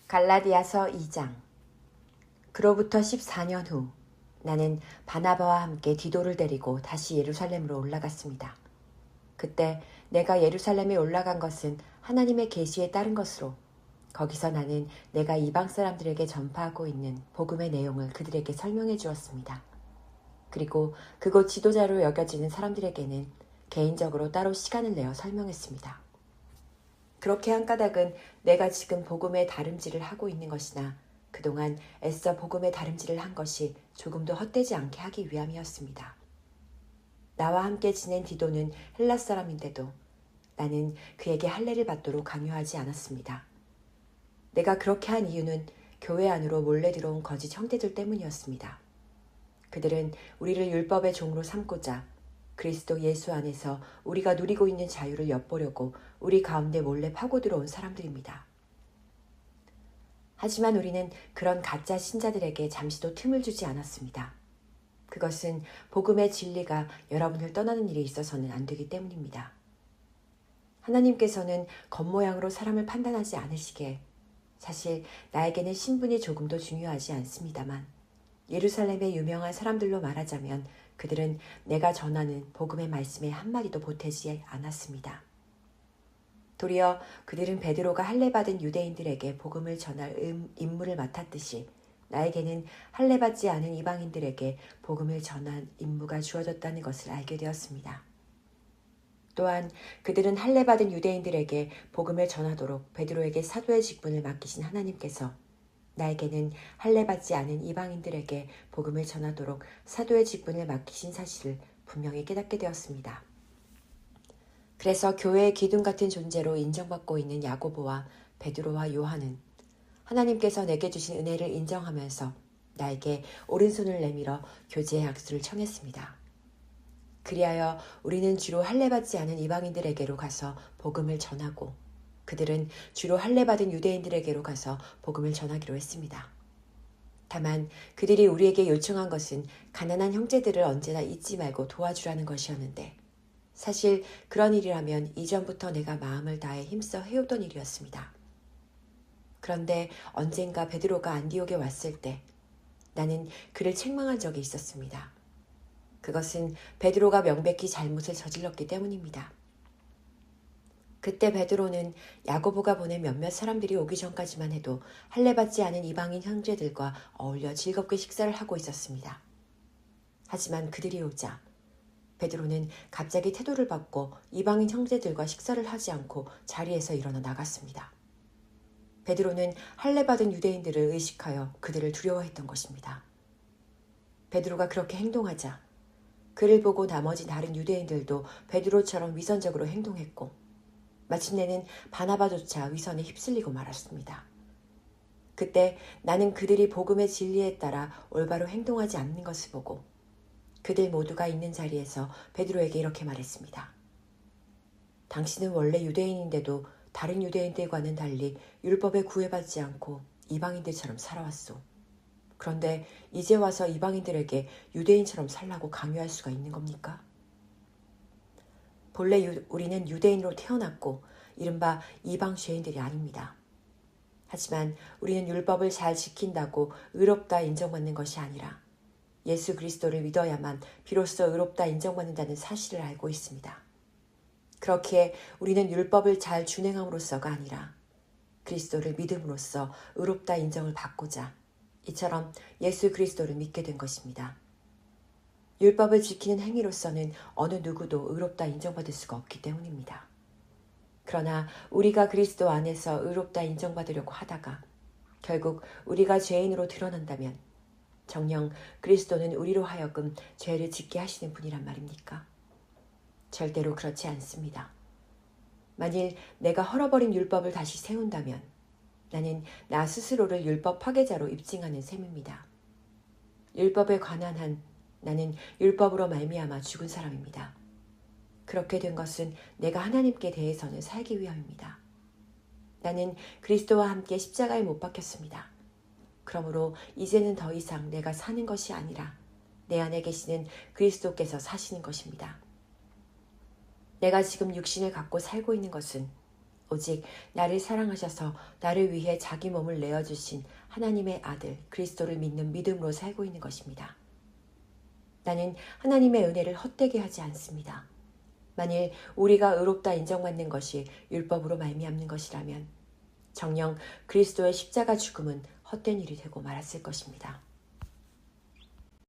갈라디아서 2장. 그로부터 14년 후 나는 바나바와 함께 디도를 데리고 다시 예루살렘으로 올라갔습니다. 그때 내가 예루살렘에 올라간 것은 하나님의 계시에 따른 것으로 거기서 나는 내가 이방 사람들에게 전파하고 있는 복음의 내용을 그들에게 설명해 주었습니다. 그리고 그곳 지도자로 여겨지는 사람들에게는 개인적으로 따로 시간을 내어 설명했습니다. 그렇게 한 까닭은 내가 지금 복음의 다름질을 하고 있는 것이나 그동안 애써 복음의 다름질을 한 것이 조금도 헛되지 않게 하기 위함이었습니다. 나와 함께 지낸 디도는 헬라 사람인데도 나는 그에게 할례를 받도록 강요하지 않았습니다. 내가 그렇게 한 이유는 교회 안으로 몰래 들어온 거짓 형제들 때문이었습니다. 그들은 우리를 율법의 종으로 삼고자 그리스도 예수 안에서 우리가 누리고 있는 자유를 엿보려고 우리 가운데 몰래 파고 들어온 사람들입니다. 하지만 우리는 그런 가짜 신자들에게 잠시도 틈을 주지 않았습니다. 그것은 복음의 진리가 여러분을 떠나는 일이 있어서는 안 되기 때문입니다. 하나님께서는 겉모양으로 사람을 판단하지 않으시기에 사실 나에게는 신분이 조금도 중요하지 않습니다만 예루살렘의 유명한 사람들로 말하자면 그들은 내가 전하는 복음의 말씀에 한마디도 보태지 않았습니다. 도리어 그들은 베드로가 할례받은 유대인들에게 복음을 전할 임무를 맡았듯이 나에게는 할례받지 않은 이방인들에게 복음을 전할 임무가 주어졌다는 것을 알게 되었습니다. 또한 그들은 할례받은 유대인들에게 복음을 전하도록 베드로에게 사도의 직분을 맡기신 하나님께서 나에게는 할례받지 않은 이방인들에게 복음을 전하도록 사도의 직분을 맡기신 사실을 분명히 깨닫게 되었습니다. 그래서 교회의 기둥 같은 존재로 인정받고 있는 야고보와 베드로와 요한은 하나님께서 내게 주신 은혜를 인정하면서 나에게 오른손을 내밀어 교제의 악수를 청했습니다. 그리하여 우리는 주로 할례받지 않은 이방인들에게로 가서 복음을 전하고 그들은 주로 할례받은 유대인들에게로 가서 복음을 전하기로 했습니다. 다만 그들이 우리에게 요청한 것은 가난한 형제들을 언제나 잊지 말고 도와주라는 것이었는데 사실 그런 일이라면 이전부터 내가 마음을 다해 힘써 해오던 일이었습니다. 그런데 언젠가 베드로가 안디옥에 왔을 때 나는 그를 책망한 적이 있었습니다. 그것은 베드로가 명백히 잘못을 저질렀기 때문입니다. 그때 베드로는 야고보가 보낸 몇몇 사람들이 오기 전까지만 해도 할례받지 않은 이방인 형제들과 어울려 즐겁게 식사를 하고 있었습니다. 하지만 그들이 오자 베드로는 갑자기 태도를 바꿔 이방인 형제들과 식사를 하지 않고 자리에서 일어나 나갔습니다. 베드로는 할례받은 유대인들을 의식하여 그들을 두려워했던 것입니다. 베드로가 그렇게 행동하자 그를 보고 나머지 다른 유대인들도 베드로처럼 위선적으로 행동했고 마침내는 바나바조차 위선에 휩쓸리고 말았습니다. 그때 나는 그들이 복음의 진리에 따라 올바로 행동하지 않는 것을 보고 그들 모두가 있는 자리에서 베드로에게 이렇게 말했습니다. 당신은 원래 유대인인데도 다른 유대인들과는 달리 율법에 구애받지 않고 이방인들처럼 살아왔소. 그런데 이제 와서 이방인들에게 유대인처럼 살라고 강요할 수가 있는 겁니까? 본래 우리는 유대인으로 태어났고 이른바 이방 죄인들이 아닙니다. 하지만 우리는 율법을 잘 지킨다고 의롭다 인정받는 것이 아니라 예수 그리스도를 믿어야만 비로소 의롭다 인정받는다는 사실을 알고 있습니다. 그렇기에 우리는 율법을 잘 준행함으로써가 아니라 그리스도를 믿음으로써 의롭다 인정을 받고자 이처럼 예수 그리스도를 믿게 된 것입니다. 율법을 지키는 행위로서는 어느 누구도 의롭다 인정받을 수가 없기 때문입니다. 그러나 우리가 그리스도 안에서 의롭다 인정받으려고 하다가 결국 우리가 죄인으로 드러난다면 정녕 그리스도는 우리로 하여금 죄를 짓게 하시는 분이란 말입니까? 절대로 그렇지 않습니다. 만일 내가 헐어버린 율법을 다시 세운다면 나는 나 스스로를 율법 파괴자로 입증하는 셈입니다. 율법에 관한 한 나는 율법으로 말미암아 죽은 사람입니다. 그렇게 된 것은 내가 하나님께 대해서는 살기 위함입니다. 나는 그리스도와 함께 십자가에 못 박혔습니다. 그러므로 이제는 더 이상 내가 사는 것이 아니라 내 안에 계시는 그리스도께서 사시는 것입니다. 내가 지금 육신을 갖고 살고 있는 것은 오직 나를 사랑하셔서 나를 위해 자기 몸을 내어주신 하나님의 아들 그리스도를 믿는 믿음으로 살고 있는 것입니다. 나는 하나님의 은혜를 헛되게 하지 않습니다. 만일 우리가 의롭다 인정받는 것이 율법으로 말미암는 것이라면 정녕 그리스도의 십자가 죽음은 헛된 일이 되고 말았을 것입니다.